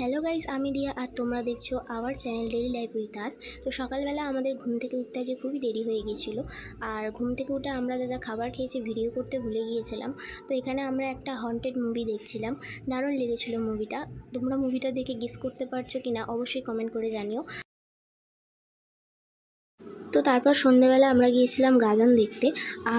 Hello guys, আমি দিয়া আর তোমরা দেখছো our channel daily life with us. তো সকালবেলা আমাদের ঘুম থেকে উঠতে যে খুবই দেরি হয়ে গিয়েছিলো, আর ঘুম থেকে উঠে আমরা যা যা খাবার খেয়েছি ভিডিও করতে ভুলে গিয়েছিলাম। তো এখানে আমরা একটা হন্টেড মুভি দেখছিলাম, দারুণ লেগেছিলো মুভিটা। তোমরা মুভিটা দেখে গেস করতে পারছো কিনা অবশ্যই কমেন্ট করে জানিও। তো তারপর সন্ধ্যেবেলা আমরা গিয়েছিলাম গাজন দেখতে।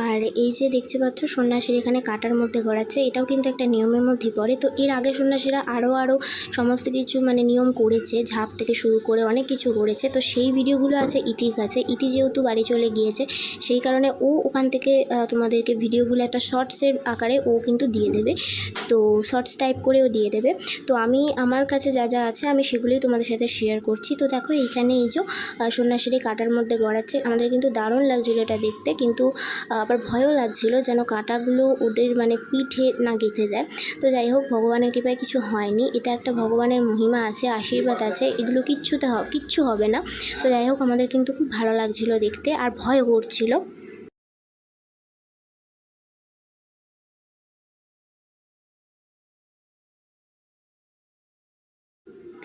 আর এই যে দেখতে পাচ্ছ সন্ন্যাসীর এখানে কাটার মধ্যে গড়াচ্ছে, এটাও কিন্তু একটা নিয়মের মধ্যে পড়ে। তো এর আগে সন্ন্যাসীরা আরও সমস্ত কিছু নিয়ম করেছে, ঝাঁপ থেকে শুরু করে অনেক কিছু করেছে। তো সেই ভিডিওগুলো আছে ইতির কাছে। ইতি যেহেতু বাড়ি চলে গিয়েছে, সেই কারণে ও ওখান থেকে তোমাদেরকে ভিডিওগুলো একটা শর্টসের আকারে ও কিন্তু দিয়ে দেবে। তো শর্টস টাইপ করেও দিয়ে দেবে। তো আমি আমার কাছে যা যা আছে আমি সেগুলোই তোমাদের সাথে শেয়ার করছি। তো দেখো এইখানে এই যে সন্ন্যাসীর কাটার মধ্যে গড়াচ্ছে, আমাদের কিন্তু দারুণ লাগছিল এটা দেখতে, কিন্তু আবার ভয়ও লাগছিল যেন কাঁটাগুলো ওদের পিঠে না গেঁথে যায়। তো যাই হোক, ভগবানের কৃপায় কিছু হয়নি। এটা একটা ভগবানের মহিমা আছে, আশীর্বাদ আছে, এগুলো কিচ্ছু হবে না। তো যাই হোক, আমাদের কিন্তু খুব ভালো লাগছিল দেখতে আর ভয় করছিল।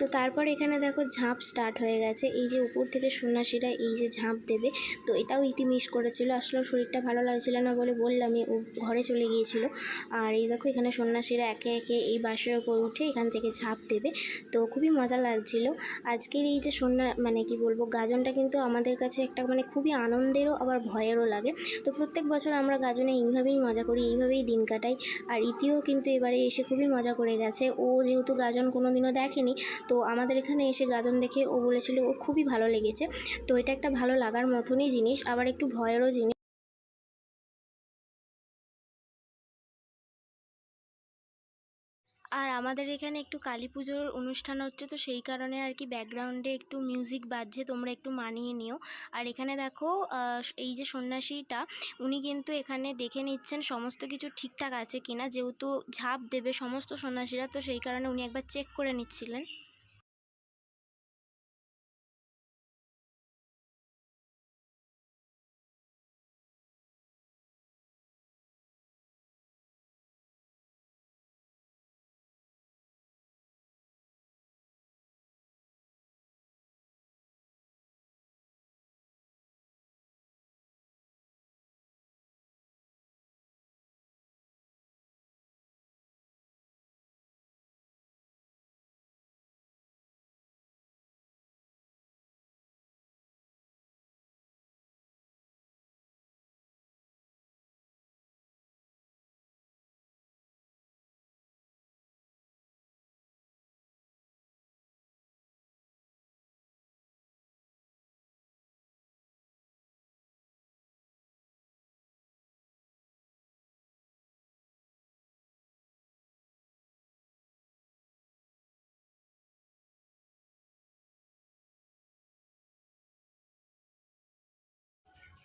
তো তারপর এখানে দেখো ঝাঁপ স্টার্ট হয়ে গেছে। এই যে উপর থেকে সন্ন্যাসীরা এই যে ঝাঁপ দেবে, তো এটাও ইতি মিস করেছিল। আসলে শরীরটা ভালো লাগছিল না বলে বললামই, ও ঘরে চলে গিয়েছিল। আর এই দেখো এখানে সন্ন্যাসীরা একে একে এই বাঁশের ওপর উঠে এখান থেকে ঝাঁপ দেবে। তো খুবই মজা লাগছিল। আজকের এই যে কি বলবো, গাজনটা কিন্তু আমাদের কাছে একটা খুবই আনন্দেরও আবার ভয়েরও লাগে। তো প্রত্যেক বছর আমরা গাজনে এইভাবেই মজা করি, এইভাবেই দিন কাটাই। আর ইতিও কিন্তু এবারে এসে খুবই মজা করে গেছে। ও যেহেতু গাজন কোনোদিনও দেখেনি, তো আমাদের এখানে এসে গাজন দেখে ও বলেছিল ওর খুবই ভালো লেগেছে। তো এটা একটা ভালো লাগার মতনই জিনিস, আবার একটু ভয়েরও জিনিস। আর আমাদের এখানে একটু কালী পুজোর অনুষ্ঠান হচ্ছে, তো সেই কারণে আর কি ব্যাকগ্রাউন্ডে একটু মিউজিক বাজছে, তোমরা একটু মানিয়ে নিও। আর এখানে দেখো এই যে সন্ন্যাসীটা, উনি কিন্তু এখানে দেখে নিচ্ছেন সমস্ত কিছু ঠিকঠাক আছে কিনা, যেহেতু ঝাঁপ দেবে সমস্ত সন্ন্যাসীরা, তো সেই কারণে উনি একবার চেক করে নিচ্ছিলেন।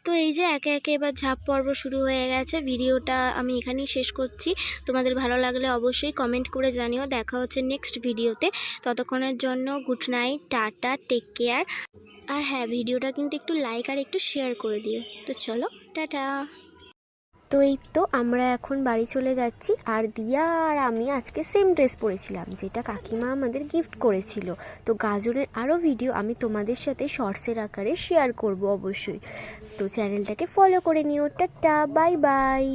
তো এই যে একে একে এবার ঝাঁপ পর্ব শুরু হয়ে গেছে। ভিডিওটা আমি এখানেই শেষ করছি। তোমাদের ভালো লাগলে অবশ্যই কমেন্ট করে জানিও। দেখা হচ্ছে নেক্সট ভিডিওতে। ততক্ষণের জন্য good night, tata, take care. আর হ্যাঁ, ভিডিওটা কিন্তু একটু লাইক আর একটু শেয়ার করে দিও। তো চলো, টাটা। তো এই তো আমরা এখন বাড়ি চলে যাচ্ছি। আর দিয়া আর আমি আজকে সেম ড্রেস পরেছিলাম, যেটা কাকিমা আমাদের গিফট করেছিল। তো গাজনের আরও ভিডিও আমি তোমাদের সাথে শর্টসের আকারে শেয়ার করব অবশ্যই। তো চ্যানেলটাকে ফলো করে নিও। Tata, bye bye.